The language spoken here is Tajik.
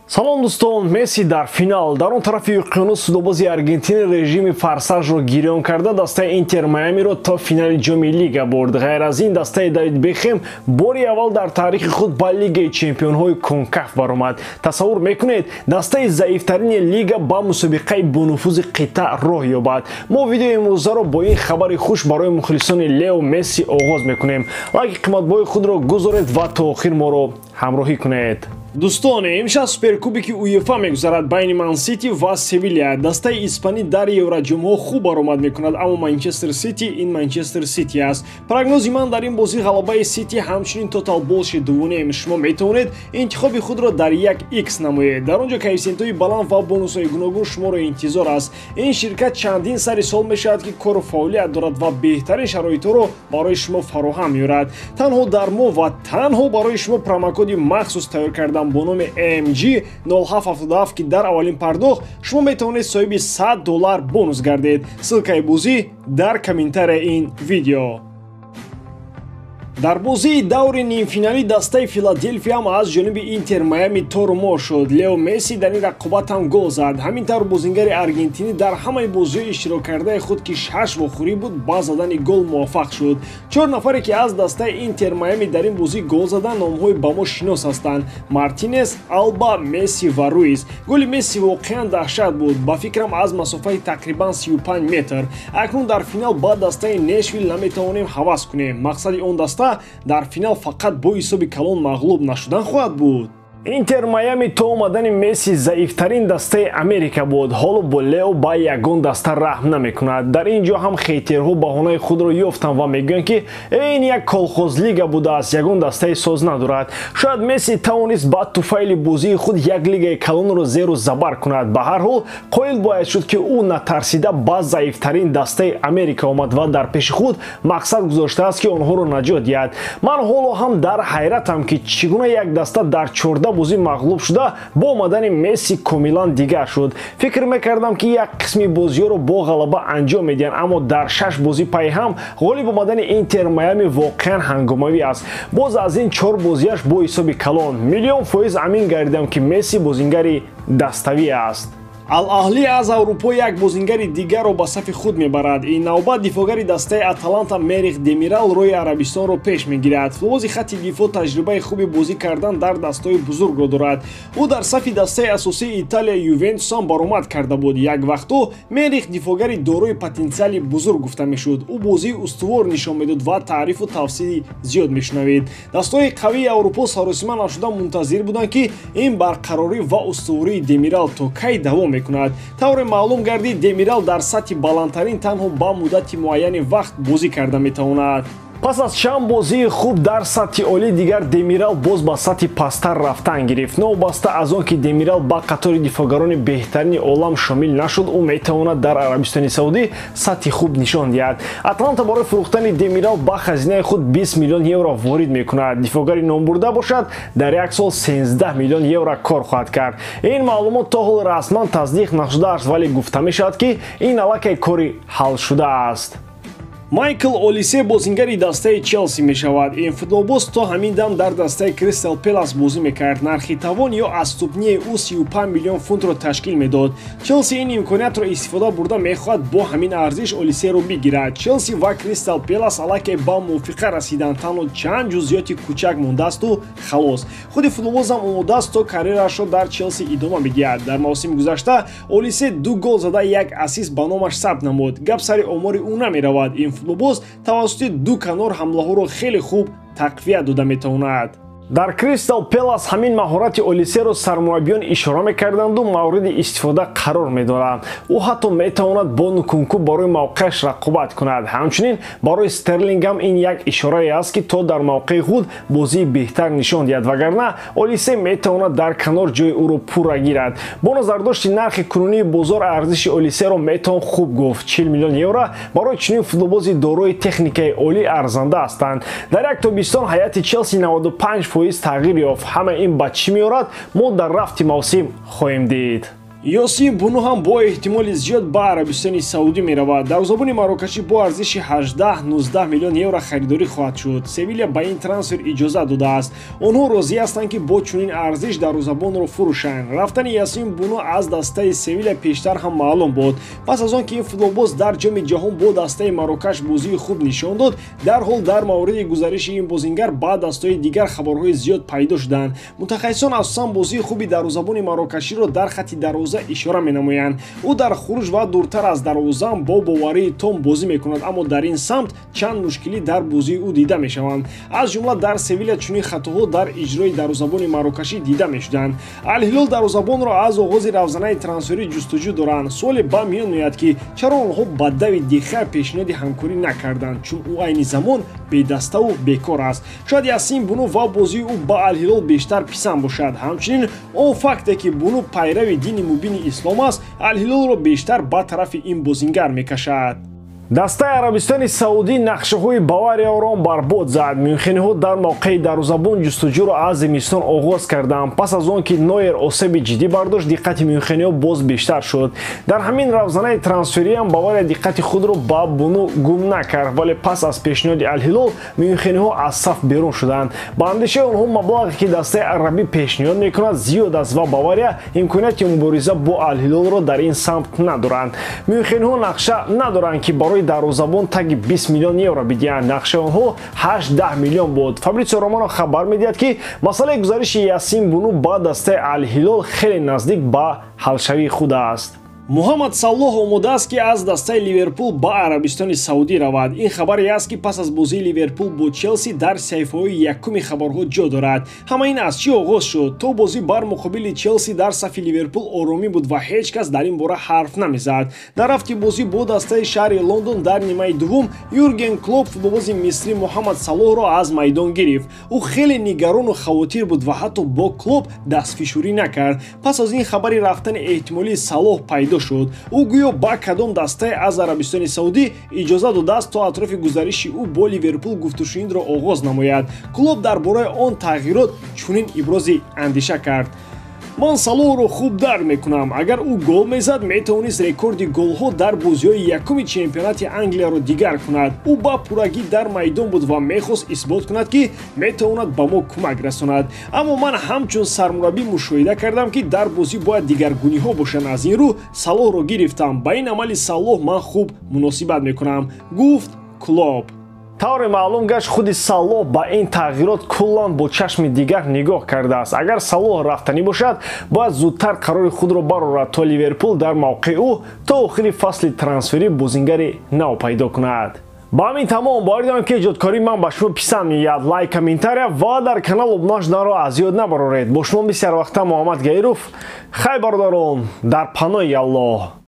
салом дӯстон, Месси дар финал дар он тарафи уқёнус судобози Аргентина режими форсажро гирён карда дастаи Интер Майамиро то финали ҷоми лига бурд. Ғайр аз ин, дастаи Давид Бекхэм бори аввал дар таърихи худ ба Лигаи чемпионҳои Конкаф баромад. Тасаввур мекунед, дастаи заифтарини лига ба мусобиқаи бонуфузи қитъа роҳ ёбад. Мо видеои имрӯзаро бо ин хабари хуш барои мухлисони Лео Месси оғоз мекунем. Лайки қиматбои худро гузоред ва то охир моро ҳамроҳӣ кунед. Дӯстон, имшаб суперкубики УЕФА мегузарад байни Ман Сити ва Севилья. Дастаи испанӣ дар Евроҷумҳо хуб баромад мекунад, аммо Манчестер Сити ин Манчестер Сити аст. Прогнози ман дар ин бозӣ ғалабаи Сити ҳамчунин тотал болши дувонем. Шумо метавонед интихоби худро дар 1x намоед. Дар он ҷо коэффициентҳои баланд ва бонусҳои гуногун шуморо интизор аст. Ин ширкат чандин сари сол мешавад ки кору фаъолият дорад ва беҳтарин шароитҳоро барои шумо фароҳам меорад. Танҳо дар мо ва танҳо барои шумо промокоди махсус тайёр кардам бо номи AMG 0777 ки дар аввалин пардохт шумо метавонед соҳиби $100 бонус гардед. Ссилкаи бозӣ дар комментарияи ин видео. дар бозии даври нимфиналӣ дастаи Филадельфия ҳам аз ҷониби Интер Майами торумор шуд. Лео Месси дар ин рақобат ҳам гол зад. Ҳамин тавр бозингари аргентинӣ дар ҳамаи бозиҳои иштироккардаи худ ки 6 вохӯрӣ буд ба задани гол муваффақ шуд. 4 нафаре ки аз дастаи Интер Майами дар ин бозӣ гол задан номҳои ба мо шинос ҳастанд: Мартинес, Алба, Месси ва Руис. Голи Месси воқеан даҳшат буд, ба фикрам аз масофаи тақрибан 35 метр. Акнун дар финал ба дастаи Нэшвил наметавонем ҳавас кунем. Мақсади он даста дар финал фақат бо ҳисоби калон мағлуб нашудан хоҳад буд. Интер Майами то омадани Месси заифтарин дастаи Америка буд. Ҳоло бо Лео ба ягон даста раҳм намекунад. Дар ин ҷо ҳам хейтерҳо баҳонаи худро ёфтанд ва мегӯянд ки ин як колхозлига будааст, ягон дастаи соз надорад. Шояд Месси тавонист ба туфайли бозии худ як лигаи калонро зеру забар кунад. Ба ҳар ҳол қоил бояд шуд ки ӯ натарсида ба заифтарин дастаи Америка омад ва дар пеши худ мақсад гузоштааст ки онҳоро наҷот диҳад. Ман ҳоло ҳам дар ҳайратам ки чӣ гуна як даста дар 14 бозӣ мағлуб шуда бо омадани Месси комилан дигар шуд. Фикр мекардам ки як қисми бозиҳоро бо ғалаба анҷом медиҳанд, аммо дар 6 бозӣ пай ҳам ғолиб омадани Интер Майами воқеан ҳангомавӣ аст. Боз аз ин 4 бозиаш бо ҳисоби калон. Миллион фоиз амин гардидам ки Месси бозингари даставӣ аст. Ал-Аҳлӣ аз Аврупо як бозингари дигарро ба сафи худ мебарад. Ин навбат дифогари дастаи Аталанта Мерих Демирал рои Арабистонро пеш мегирад. Футболбози хатти дифоъ таҷрибаи хуби бозӣ кардан дар дастаҳои бузургро дорад. Ӯ дар сафи дастаи асосии Италия Ювентус ҳам баромад карда буд. Як вақтҳо Мерих дифогари дорои потенсиали бузург гуфта мешуд. Ӯ бозии устувор нишон медод ва таърифу тавсили зиёд мешунавед. Дастаҳои қавии Аврупо саросима нашуда мунтазир буданд ки ин барқарорӣ ва устувории Демирал то кай давом мекунад. Тавре маълум гардид, Демирал дар сатҳи баландтарин танҳо ба муддати муайяни вақт бозӣ карда метавонад. Пас аз чанд бозии хуб дар сатҳи олӣ дигар Демирал боз ба сатҳи пасттар рафтан гирифт. Новобаста аз он ки Демирал ба қатори дифогарони беҳтарини олам шомил нашуд, ӯ метавонад дар Арабистони Саудӣ сатҳи хуб нишон диҳад. Атланта барои фурӯхтани Демирал ба хазинаи худ 20 миллион евро ворид мекунад. Дифогари номбурда бошад, дар як сол 13 миллион евро кор хоҳад кард. Ин маълумот то ҳол расман таздиқ нашудааст, вале гуфта мешавад ки ин аллакай кори ҳал шудааст. Майкл Олисе бозингари дастаи Челси мешавад. Ин футболбоз то ҳамин дам дар дастаи Кристал Пелас бозӣ мекард. Нархи тавон ё аз ступнии ӯ 35 миллион фунтро ташкил медод. Челси ин имкониятро истифода бурда мехоҳад бо ҳамин арзиш Олисеро бигирад. Челси ва Кристал Пелас аллакай ба мувофиқа расиданд. Танҳо чанд ҷузъиёти кӯчак мондаасту халос. Худи футболбозам омодааст то карьерашро дар Челси идома бидиҳад. Дар мавсими гузашта Олисе 2 гол зада, 1 ассист ба номаш сабт намуд. Гап сари омори ӯ намеравад. Ин футболбоз тавассути 2 канор ҳамлаҳоро хеле хуб тақвият дода метавонад. Дар Кристал Пелас ҳамин маҳорати Олисеро сармураббиён ишора мекарданду мавриди истифода қарор медоданд. Ӯ ҳатто метавонад бо Нкунку барои мавқеаш рақобат кунад. Ҳамчунин барои Стерлингам ин як ишорае аст ки то дар мавқеи худ бозии беҳтар нишон диҳад, вагарна Олисе метавонад дар канор ҷои ӯро пурра гирад. Бо назардошти нархи кунунии бозор арзиши Олисеро метавон хуб гуфт. 40 миллион евро барои чунин футболбози дорои техникаи олӣ арзанда ҳастанд. Дар як тобистон ҳайати Челси 95% тағйир ёфт. Ҳама ин ба чӣ меорад? Мо дар рафти мавсим хоҳем дид. Йосиф Буну ҳам бо эҳтимоли зиёд ба Арабистони Саудӣ меравад. Дарвозабони марокашӣ бо арзиши 18-19 миллион евро харидорӣ хоҳад шуд. Севилья ба ин трансфер иҷоза додааст. Онҳо розӣ ҳастанд ки бо чунин арзиш дарвозабонро фурӯшанд. Рафтани Йосиф Буну аз дастаи Севилья пештар ҳам маълум буд. Пас аз он ки ин футболбоз дар ҷоми ҷаҳон бо дастаи Марокаш бозии хуб нишон дод, дарҳол дар мавриди гузариши ин бозингар ба дастаи дигар хабарҳои зиёд пайдо шуданд. Мутахассисон асосан бозии хуби дарвозабони марокаширо дар хатти дарвоза ишора менамоянд. Ӯ дар хуруҷ ва дуртар аз дарвоза бо боварии том бозӣ мекунад, аммо дар ин самт чанд мушкилӣ дар бозии ӯ дида мешаванд. Аз ҷумла дар Севилья чунин хатоҳо дар иҷрои дарвозабони марокашӣ дида мешуданд. Ал-Ҳилол дарвозабонро аз оғози равзанаи трансферӣ ҷустуҷӯ доранд. суоле ба миён меояд ки чаро онҳо ба Давид де Геа пешниҳоди ҳамкорӣ накарданд, чун ӯ айни замон бедаставу бекор аст. Шояд Ясин Буну ва бозии ӯ ба Ал-Ҳилол бештар писанд бошад. Ҳамчунин он факте ки Буну пайрави дини мубини ислом аст, Ал-Ҳилолро бештар ба тарафи ин бозингар мекашад. Дастаи Арабистони Саудӣ нақшаҳои Баварияро барбод зад. Мюнхениҳо дар мавқеи дарвозабон ҷустуҷӯро аз зимистон оғоз карданд. Пас аз он ки Нойер осеби ҷиддӣ бардошт, диққати мюнхениҳо боз бештар шуд. Дар ҳамин равзанаи трансфериам Бавария диққати худро ба Буну гум накард, вале пас аз пешниҳоди Ал-Ҳилол мюнхениҳо аз саф берун шуданд. Ба андешаи онҳо маблағе ки дастаи арабӣ пешниҳод мекунад зиёд аст ва Бавария имконияти мубориза бо Ал-Ҳилолро дар ин самт надоранд. Мюнхениҳо нақша надоранд ки барои дарвозабон таги 20 миллион евро бидиҳанд. нақшаи онҳо 8-10 миллион буд. Фабрицио Романо хабар медиҳад ки масъалаи гузариши Ясин Буну ба дастаи Ал-Ҳилол хеле наздик ба ҳалшавии худ аст. Муҳаммад Салоҳ омодааст ки аз дастаи Ливерпул ба Арабистони Саудӣ равад. Ин хабаре аст ки пас аз бозии Ливерпул бо Челси дар саҳифаҳои якуми хабарҳо ҷо дорад. Ҳама ин аз чӣ оғоз шуд? То бозӣ бар муқобили Челси дар сафи Ливерпул оромӣ буд ва ҳеҷ кас дар ин бора ҳарф намезад. Дар рафти бозӣ бо дастаи шаҳри Лондон дар нимаи дуввум Юрген Клоп футболбози мисрӣ Муҳаммад Салоҳро аз майдон гирифт. Ӯ хеле нигарону хавотир буд ва ҳатто бо Клоп дастфишурӣ накард. Пас аз ин хабари рафтани эҳтимолии Салоҳ пайдо шуд. Ӯ гӯё ба кадом дастае аз Арабистони Саудӣ иҷоза додааст то атрофи гузариши ӯ бо Ливерпул гуфтушунидро оғоз намояд. Клоп дар бораи он тағйирот чунин ибрози андеша кард: "Ман Салоҳро хуб дарк мекунам. Агар ӯ гол мезад, метавонист рекорди голҳо дар бозиҳои якуми чемпионати Англияро дигар кунад. Ӯ ба пуррагӣ дар майдон буд ва мехост исбот кунад ки метавонад ба мо кӯмак расонад. Аммо ман ҳамчун сармураббӣ мушоҳида кардам ки дар бозӣ бояд дигаргуниҳо бошанд. Аз ин рӯ Салоҳро гирифтам. Ба ин амали Салоҳ ман хуб муносибат мекунам", гуфт Клоп. тавре маълум гашт худи Салоҳ ба ин тағйирот куллан бо чашми дигар нигоҳ кардааст. Агар Салоҳ рафтанӣ бошад, бояд зудтар қарори худро барорад то Ливерпул дар мавқеи ӯ то охири фасли трансферӣ бозингари нав пайдо кунад. ба ҳамин тамом бояд гӯям ки эҷодкории ман ба шумо писанд меояд. лайк, комментария ва дар канал обуна шуданро аз ёд набароред. бо шумо бисяр вақта Муҳаммад Гаиров. Хай бародарон, дар паноҳи Аллоҳ.